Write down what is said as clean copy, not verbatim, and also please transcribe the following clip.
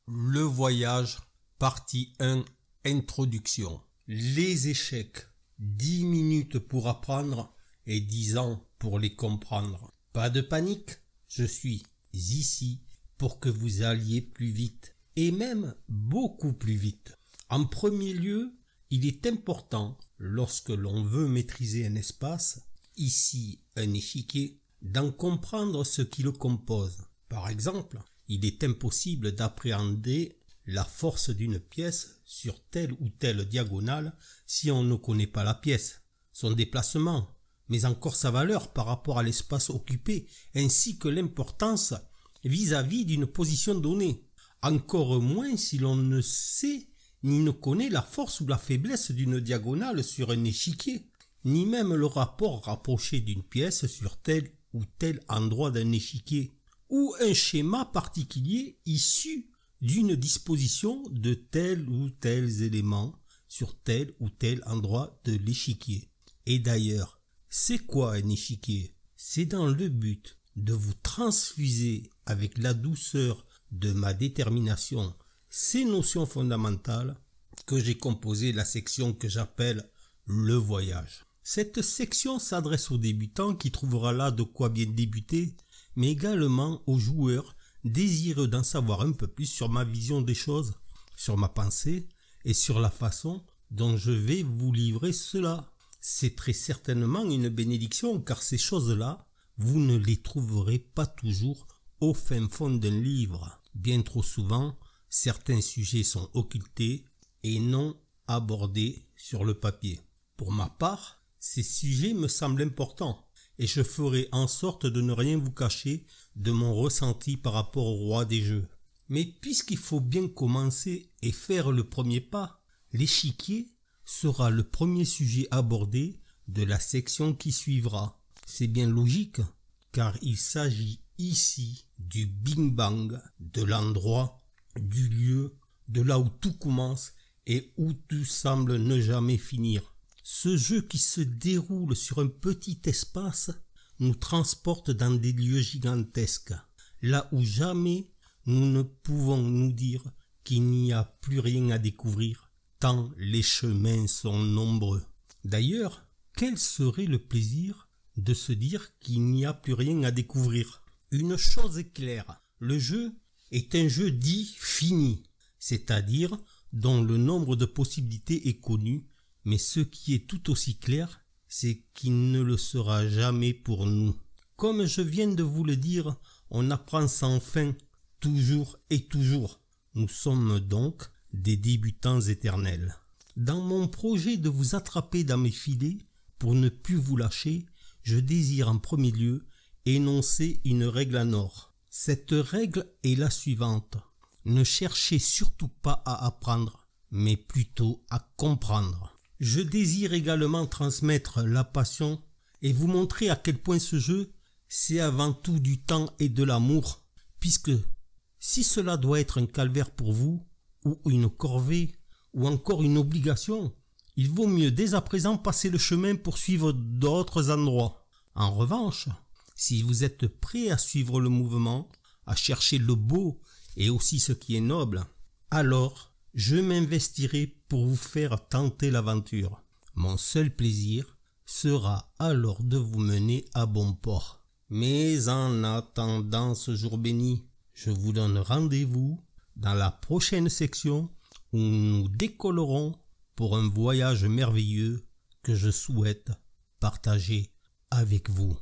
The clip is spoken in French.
Le voyage, partie 1, introduction. Les échecs, 10 minutes pour apprendre et 10 ans pour les comprendre. Pas de panique, je suis ici pour que vous alliez plus vite, et même beaucoup plus vite. En premier lieu, il est important, lorsque l'on veut maîtriser un espace, ici un échiquier, d'en comprendre ce qui le compose. Par exemple, il est impossible d'appréhender la force d'une pièce sur telle ou telle diagonale si on ne connaît pas la pièce, son déplacement, mais encore sa valeur par rapport à l'espace occupé, ainsi que l'importance vis-à-vis d'une position donnée. Encore moins si l'on ne sait ni ne connaît la force ou la faiblesse d'une diagonale sur un échiquier, ni même le rapport rapproché d'une pièce sur tel ou tel endroit d'un échiquier, ou un schéma particulier issu d'une disposition de tels ou tels éléments sur tel ou tel endroit de l'échiquier. Et d'ailleurs, c'est quoi un échiquier? C'est dans le but de vous transfuser avec la douceur de ma détermination ces notions fondamentales que j'ai composé la section que j'appelle le voyage. Cette section s'adresse aux débutants qui trouvera là de quoi bien débuter, mais également aux joueurs désireux d'en savoir un peu plus sur ma vision des choses, sur ma pensée et sur la façon dont je vais vous livrer cela. C'est très certainement une bénédiction car ces choses-là, vous ne les trouverez pas toujours au fin fond d'un livre. Bien trop souvent, certains sujets sont occultés et non abordés sur le papier. Pour ma part, ces sujets me semblent importants et je ferai en sorte de ne rien vous cacher de mon ressenti par rapport au roi des jeux. Mais puisqu'il faut bien commencer et faire le premier pas, l'échiquier sera le premier sujet abordé de la section qui suivra. C'est bien logique, car il s'agit ici du Big Bang, de l'endroit, du lieu, de là où tout commence et où tout semble ne jamais finir. Ce jeu qui se déroule sur un petit espace nous transporte dans des lieux gigantesques, là où jamais nous ne pouvons nous dire qu'il n'y a plus rien à découvrir, tant les chemins sont nombreux. D'ailleurs, quel serait le plaisir de se dire qu'il n'y a plus rien à découvrir? Une chose est claire, le jeu est un jeu dit fini, c'est-à-dire dont le nombre de possibilités est connu, mais ce qui est tout aussi clair, c'est qu'il ne le sera jamais pour nous. Comme je viens de vous le dire, on apprend sans fin, toujours et toujours. Nous sommes donc des débutants éternels. Dans mon projet de vous attraper dans mes filets, pour ne plus vous lâcher, je désire en premier lieu énoncer une règle en or. Cette règle est la suivante. Ne cherchez surtout pas à apprendre, mais plutôt à comprendre. Je désire également transmettre la passion et vous montrer à quel point ce jeu, c'est avant tout du temps et de l'amour, puisque si cela doit être un calvaire pour vous, ou une corvée, ou encore une obligation, il vaut mieux dès à présent passer le chemin pour suivre d'autres endroits. En revanche, si vous êtes prêt à suivre le mouvement, à chercher le beau et aussi ce qui est noble, alors je m'investirai pour vous faire tenter l'aventure. Mon seul plaisir sera alors de vous mener à bon port. Mais en attendant ce jour béni, je vous donne rendez-vous dans la prochaine section où nous décollerons pour un voyage merveilleux que je souhaite partager avec vous.